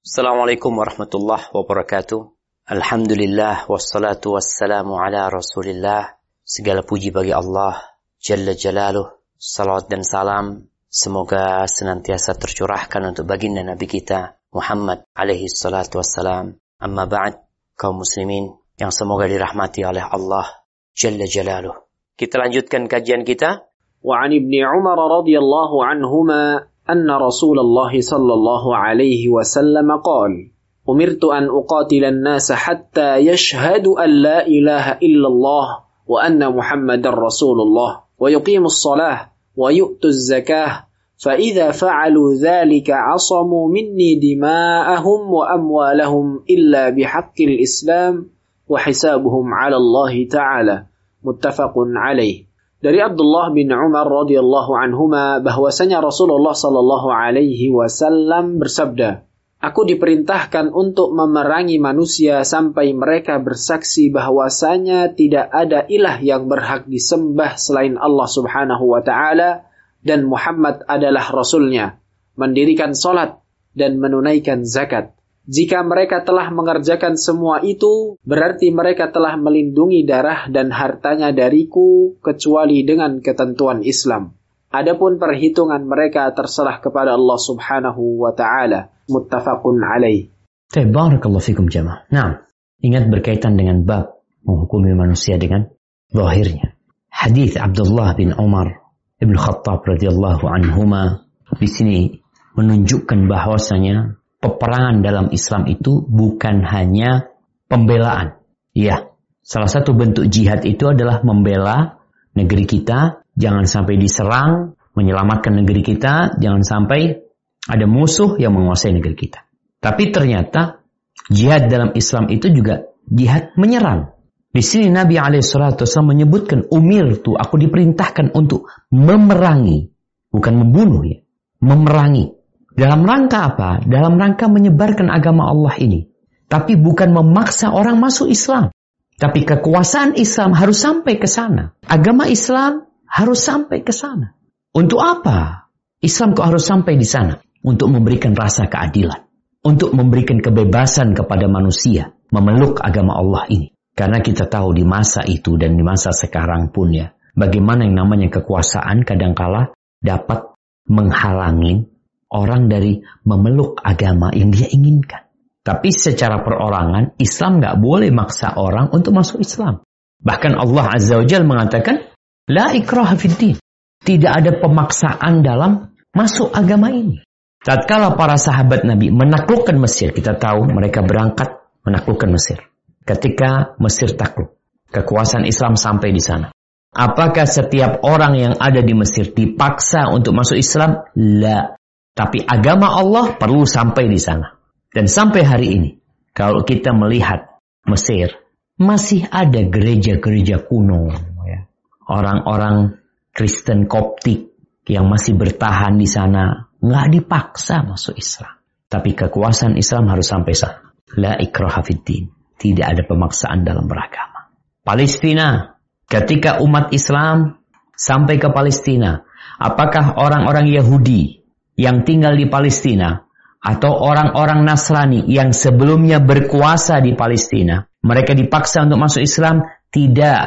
Assalamualaikum warahmatullahi wabarakatuh. Alhamdulillah wassalatu wassalamu ala Rasulillah. Segala puji bagi Allah Jalla Jalaluh. Salawat dan salam semoga senantiasa tercurahkan untuk baginda Nabi kita Muhammad alaihi salatu wassalam. Amma ba'd, kaum muslimin yang semoga dirahmati oleh Allah Jalla Jalaluh. Kita lanjutkan kajian kita. Wa 'an Ibnu Umar radhiyallahu anhuma أن رسول الله صلى الله عليه وسلم قال: أمرت أن أقاتل الناس حتى يشهدوا أن لا إله إلا الله وأن محمد رسول الله ويقيموا الصلاة ويؤتوا الزكاة فإذا فعلوا ذلك عصموا مني دماءهم وأموالهم إلا بحق الإسلام وحسابهم على الله تعالى متفق عليه. Dari Abdullah bin Umar radhiyallahu anhuma bahwasanya Rasulullah sallallahu alaihi wasallam bersabda, "Aku diperintahkan untuk memerangi manusia sampai mereka bersaksi bahwasanya tidak ada ilah yang berhak disembah selain Allah Subhanahu wa taala dan Muhammad adalah rasulnya, mendirikan salat dan menunaikan zakat. Jika mereka telah mengerjakan semua itu, berarti mereka telah melindungi darah dan hartanya dariku, kecuali dengan ketentuan Islam. Adapun perhitungan mereka terserah kepada Allah Subhanahu wa ta'ala. Muttafaqun alaih." Barakallahu fikum jamaah. Nah, ingat berkaitan dengan bab menghukumi manusia dengan zahirnya. Hadis Abdullah bin Umar Ibn Khattab radhiyallahu anhuma di sini menunjukkan bahwasanya peperangan dalam Islam itu bukan hanya pembelaan. Ya, salah satu bentuk jihad itu adalah membela negeri kita, jangan sampai diserang, menyelamatkan negeri kita, jangan sampai ada musuh yang menguasai negeri kita. Tapi ternyata jihad dalam Islam itu juga jihad menyerang. Di sini Nabi SAW menyebutkan aku diperintahkan untuk memerangi, bukan membunuh ya, memerangi. Dalam rangka apa? Dalam rangka menyebarkan agama Allah ini. Tapi bukan memaksa orang masuk Islam. Tapi kekuasaan Islam harus sampai ke sana. Agama Islam harus sampai ke sana. Untuk apa? Islam kok harus sampai di sana? Untuk memberikan rasa keadilan. Untuk memberikan kebebasan kepada manusia. Memeluk agama Allah ini. Karena kita tahu di masa itu dan di masa sekarang pun ya. Bagaimana yang namanya kekuasaan kadangkala dapat menghalangi orang dari memeluk agama yang dia inginkan. Tapi secara perorangan, Islam nggak boleh maksa orang untuk masuk Islam. Bahkan Allah Azza wa Jalla mengatakan, La ikraha fiddin. Tidak ada pemaksaan dalam masuk agama ini. Tatkala para sahabat Nabi menaklukkan Mesir, kita tahu mereka berangkat menaklukkan Mesir. Ketika Mesir takluk, kekuasaan Islam sampai di sana. Apakah setiap orang yang ada di Mesir dipaksa untuk masuk Islam? La. Tapi agama Allah perlu sampai di sana. Dan sampai hari ini, kalau kita melihat Mesir, masih ada gereja-gereja kuno. Ya. Orang-orang Kristen Koptik yang masih bertahan di sana, nggak dipaksa masuk Islam. Tapi kekuasaan Islam harus sampai sana. La ikraha fiddin. Tidak ada pemaksaan dalam beragama. Palestina, ketika umat Islam sampai ke Palestina, apakah orang-orang Yahudi yang tinggal di Palestina atau orang-orang Nasrani yang sebelumnya berkuasa di Palestina, mereka dipaksa untuk masuk Islam? Tidak.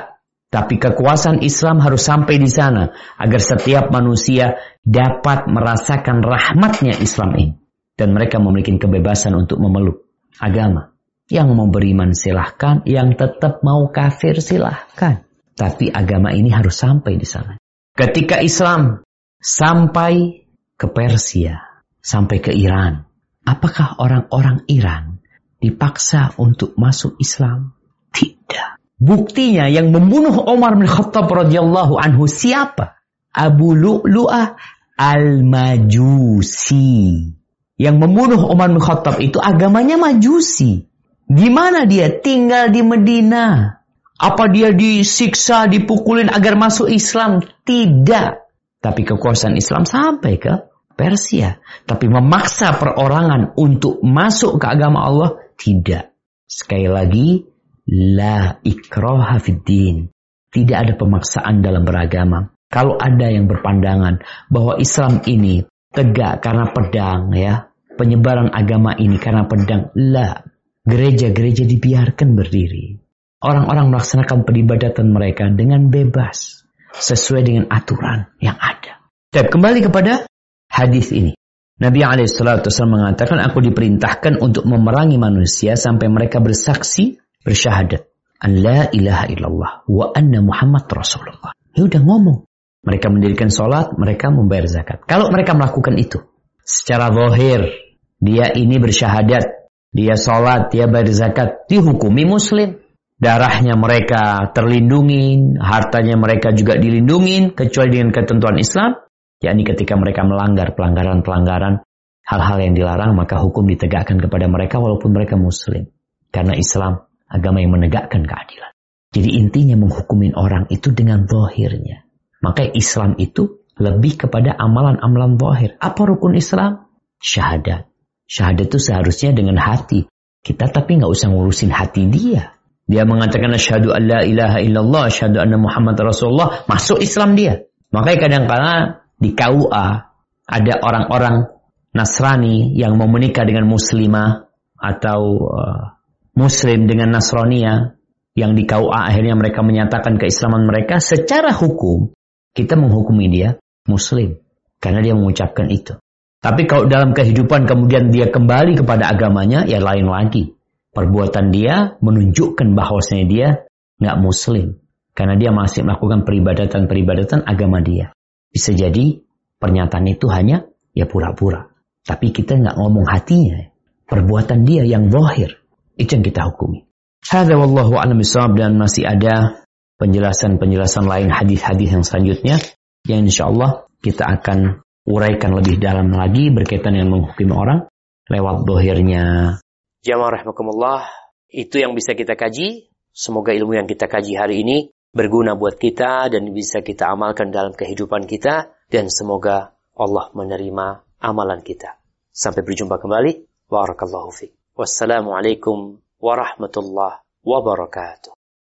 Tapi kekuasaan Islam harus sampai di sana agar setiap manusia dapat merasakan rahmatnya Islam ini. Dan mereka memiliki kebebasan untuk memeluk agama. Yang mau beriman silahkan, yang tetap mau kafir silahkan. Tapi agama ini harus sampai di sana. Ketika Islam sampai ke Persia, sampai ke Iran, apakah orang-orang Iran dipaksa untuk masuk Islam? Tidak. Buktinya yang membunuh Umar bin Khattab radhiyallahu anhu siapa? Abu Lu'lu'ah al-Majusi. Yang membunuh Umar bin Khattab itu agamanya Majusi. Di mana dia? Tinggal di Medina. Apa dia disiksa, dipukulin agar masuk Islam? Tidak. Tapi kekuasaan Islam sampai ke Persia. Tapi memaksa perorangan untuk masuk ke agama Allah? Tidak. Sekali lagi, la ikraha fiddin. Tidak ada pemaksaan dalam beragama. Kalau ada yang berpandangan bahwa Islam ini tegak karena pedang, ya, penyebaran agama ini karena pedang. La. Gereja-gereja dibiarkan berdiri. Orang-orang melaksanakan peribadatan mereka dengan bebas. Sesuai dengan aturan yang ada. Dan kembali kepada hadis ini. Nabi SAW mengatakan, aku diperintahkan untuk memerangi manusia sampai mereka bersaksi, bersyahadat. An la ilaha illallah wa anna Muhammad Rasulullah. Ya udah ngomong. Mereka mendirikan sholat, mereka membayar zakat. Kalau mereka melakukan itu secara zahir, dia ini bersyahadat, dia sholat, dia bayar zakat, dihukumi muslim. Darahnya mereka terlindungi, hartanya mereka juga dilindungi, kecuali dengan ketentuan Islam. Yakni ketika mereka melanggar pelanggaran-pelanggaran hal-hal yang dilarang, maka hukum ditegakkan kepada mereka walaupun mereka muslim. Karena Islam agama yang menegakkan keadilan. Jadi intinya menghukumin orang itu dengan zahirnya. Maka Islam itu lebih kepada amalan-amalan zahir. Apa rukun Islam? Syahadat. Syahadat itu seharusnya dengan hati. Kita tapi nggak usah ngurusin hati dia. Dia mengatakan asyhadu an la ilaha illallah, asyhadu anna Muhammad Rasulullah, masuk Islam dia. Makanya kadang-kadang di KUA ada orang-orang Nasrani yang mau menikah dengan muslimah atau muslim dengan Nasrania, yang di KUA akhirnya mereka menyatakan keislaman mereka. Secara hukum kita menghukumi dia muslim karena dia mengucapkan itu. Tapi kalau dalam kehidupan kemudian dia kembali kepada agamanya, ya lain lagi. Perbuatan dia menunjukkan bahwasanya dia nggak muslim karena dia masih melakukan peribadatan agama dia. Bisa jadi pernyataan itu hanya ya pura-pura. Tapi kita nggak ngomong hatinya. Perbuatan dia yang zahir. Itu yang kita hukumi. Hadza wallahu a'lam bishawab, dan masih ada penjelasan-penjelasan lain hadis-hadis yang selanjutnya yang insyaallah kita akan uraikan lebih dalam lagi berkaitan dengan menghukumi orang lewat zahirnya. Jamaah rahimakumullah, itu yang bisa kita kaji. Semoga ilmu yang kita kaji hari ini berguna buat kita dan bisa kita amalkan dalam kehidupan kita, dan semoga Allah menerima amalan kita. Sampai berjumpa kembali. Barakallahu fiik. Wassalamualaikum warahmatullahi wabarakatuh.